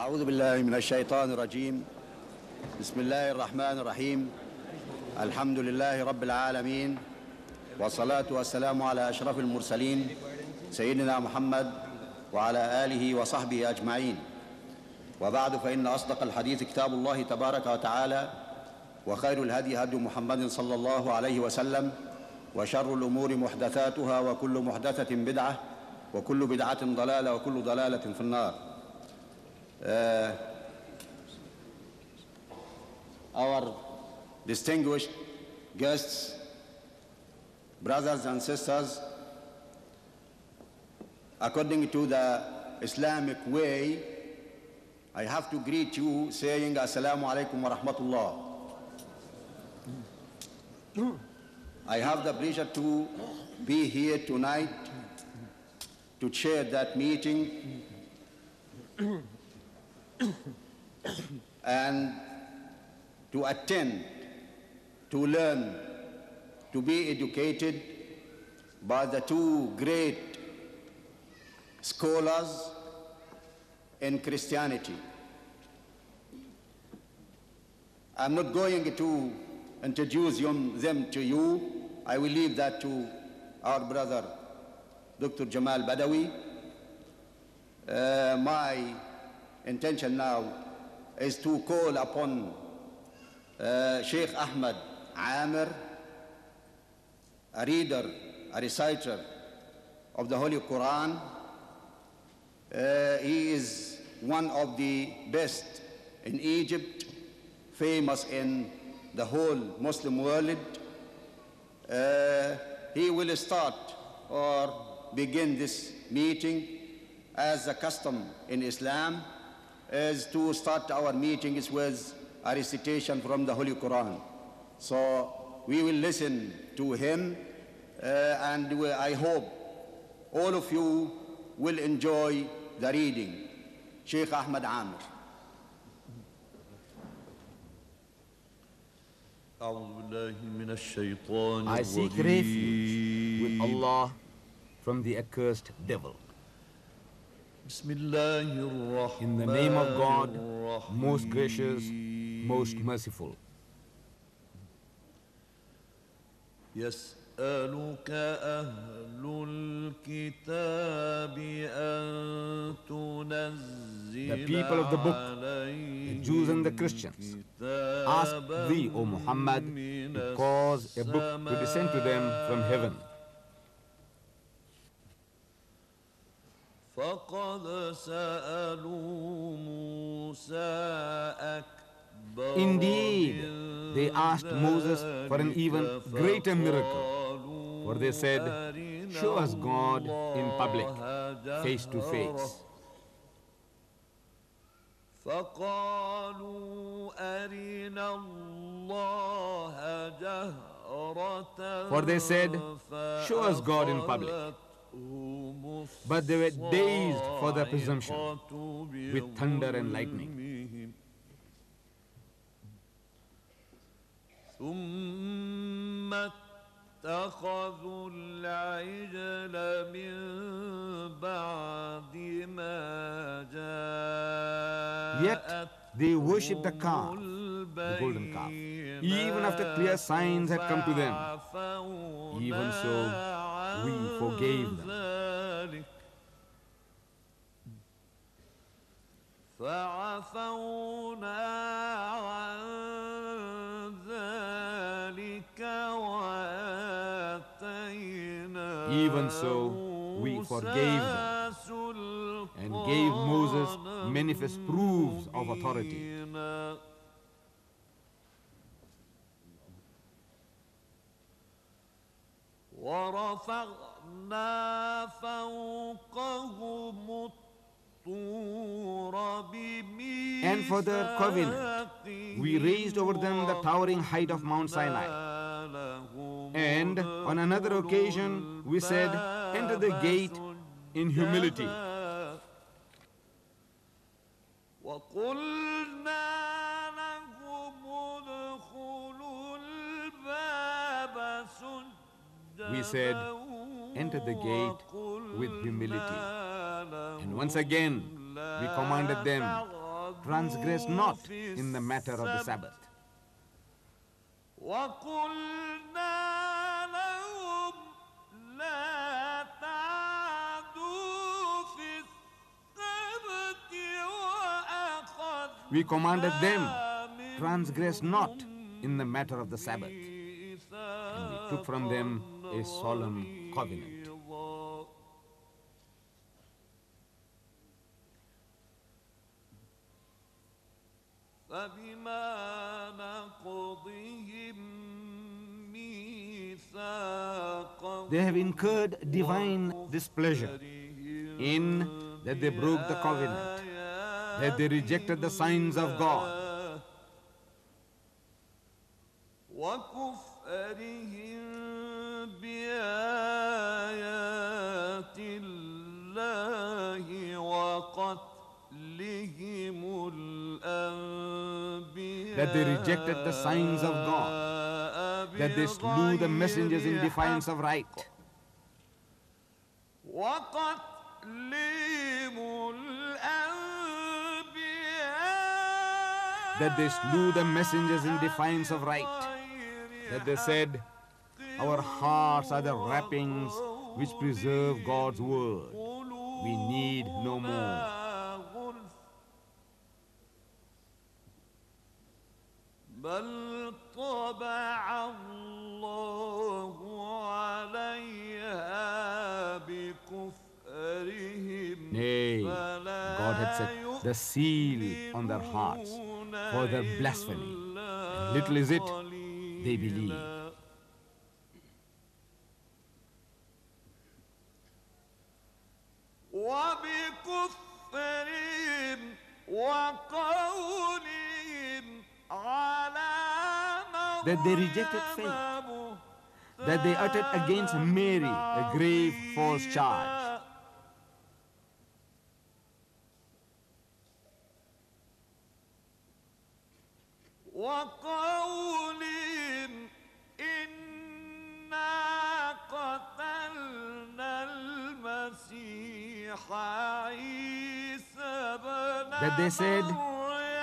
أعوذ بالله من الشيطان الرجيم. بسم الله الرحمن الرحيم. الحمد لله رب العالمين، والصلاة والسلام على أشرف المرسلين سيدنا محمد وعلى آله وصحبه أجمعين. وبعد، فإن أصدق الحديث كتاب الله تبارك وتعالى، وخير الهدي هدي محمد صلى الله عليه وسلم، وشر الأمور محدثاتها، وكل محدثة بدعة، وكل بدعة ضلالة، وكل ضلالة في النار. Our distinguished guests, brothers and sisters, according to the Islamic way, I have to greet you saying Assalamu alaikum wa rahmatullah. I have the pleasure to be here tonight to chair that meeting and to attend, to learn, to be educated by the two great scholars in Christianity. I'm not going to introduce them to you. I will leave that to our brother, Dr. Jamal Badawi. My intention now is to call upon Sheikh Ahmed Amir, a reader, a reciter of the Holy Quran. He is one of the best in Egypt, famous in the whole Muslim world. He will start or begin this meeting as a custom in Islam, is to start our meetings with a recitation from the Holy Quran. So we will listen to him, and I hope all of you will enjoy the reading. Sheikh Ahmed Amir. I seek refuge with Allah from the accursed devil. In the name of God, most gracious, most merciful. يسألك أهل الكتاب أن تنزل The people of the book, the Jews and the Christians, ask thee, O Muhammad, to cause a book to descend to them from heaven. فقد سألوا موسى أكبر. Indeed, they asked Moses for an even greater miracle, for they said, show us God in public, face to face. فقالوا أرنا الله جهرة. For they said, show us God in public. But they were dazed for their presumption with thunder and lightning. ثم اتخذوا العجل من بعد ما Yet جاءت they worshipped the calf, the golden calf, even after clear signs had come to them. Even so, we forgave them. فعفونا عن ذلك وآتينا Even so, we forgave them and gave Moses manifest proofs of authority. ورفعنا فوقهم And for their covenant, we raised over them the towering height of Mount Sinai. And on another occasion, we said, enter the gate in humility. We said, enter the gate with humility. And once again, we commanded them, transgress not in the matter of the Sabbath. وقلنا لهم لا تعدوا في السبت وأخذنا We commanded them, transgress not in the matter of the Sabbath. And we took from them a solemn covenant. فبما نقضهم ميثاقهم They have incurred divine displeasure in that they broke the covenant, that they rejected the signs of God, وكفرهم بآيات الله وقتلهم الأنبياء that they rejected the signs of God, that they slew the messengers in defiance of right, وقتلهم الأنبياء that they slew the messengers in defiance of right, that they said, our hearts are the wrappings which preserve God's word. We need no more. بل طبع الله عليها بكفرهم Nay, God had set the seal on their hearts for their blasphemy. And little is it, they believe. وبكفرهم وقولهم على That they rejected faith, that they uttered against Mary a grave false charge. وقولهم إنا قتلنا المسيح عيسى بن That they said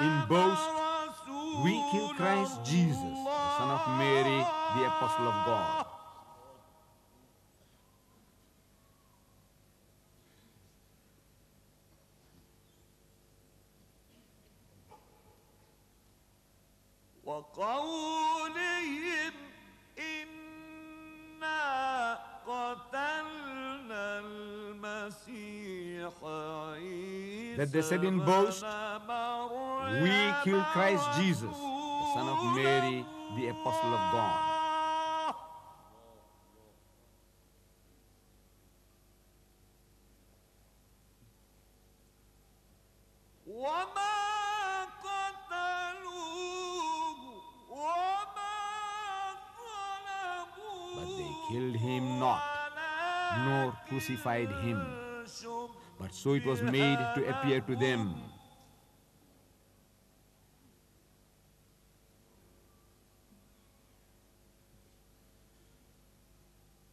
in boast, مريم we killed Christ Jesus, the son of Mary, the apostle of God. وقولهم إنا قتلنا المسيح عيسى That they said in boast, we killed Christ Jesus, the son of Mary, the apostle of God. وما قتلوه وما صلبوه But they killed him not, nor crucified him. But so it was made to appear to them.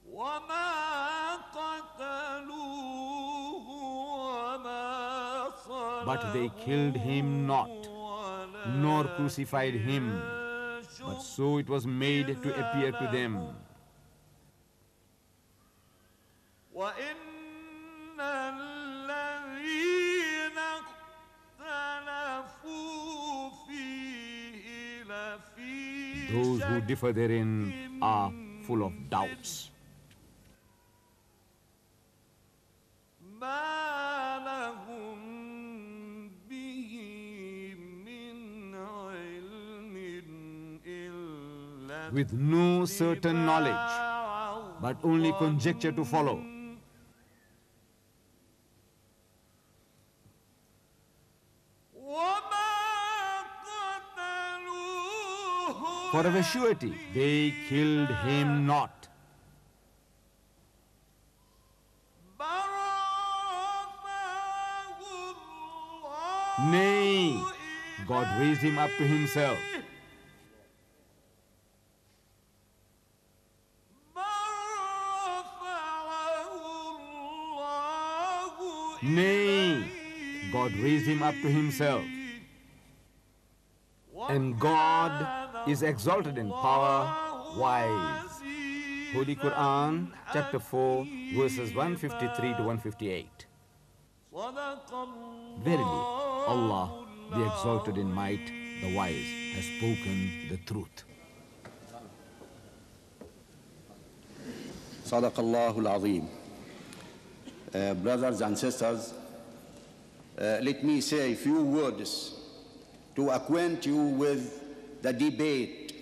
وما قتلوه وما صلبوه But they killed him not, nor crucified him. But so it was made to appear to them. وإن الذين اختلفوا فيه لفي Those who differ therein are full of doubts. ما لهم به من علم إلا With no certain knowledge, but only conjecture to follow. وما قتلوه For of a surety, they killed him not. بل رفعه الله Nay, God raised him up to himself. Nay, God raised him up to himself. and God is exalted in power, wise. Holy Quran, chapter 4, verses 153 to 158. Verily, Allah, the exalted in might, the wise, has spoken the truth. صدق الله العظيم. Brothers and sisters, let me say a few words to acquaint you with the debate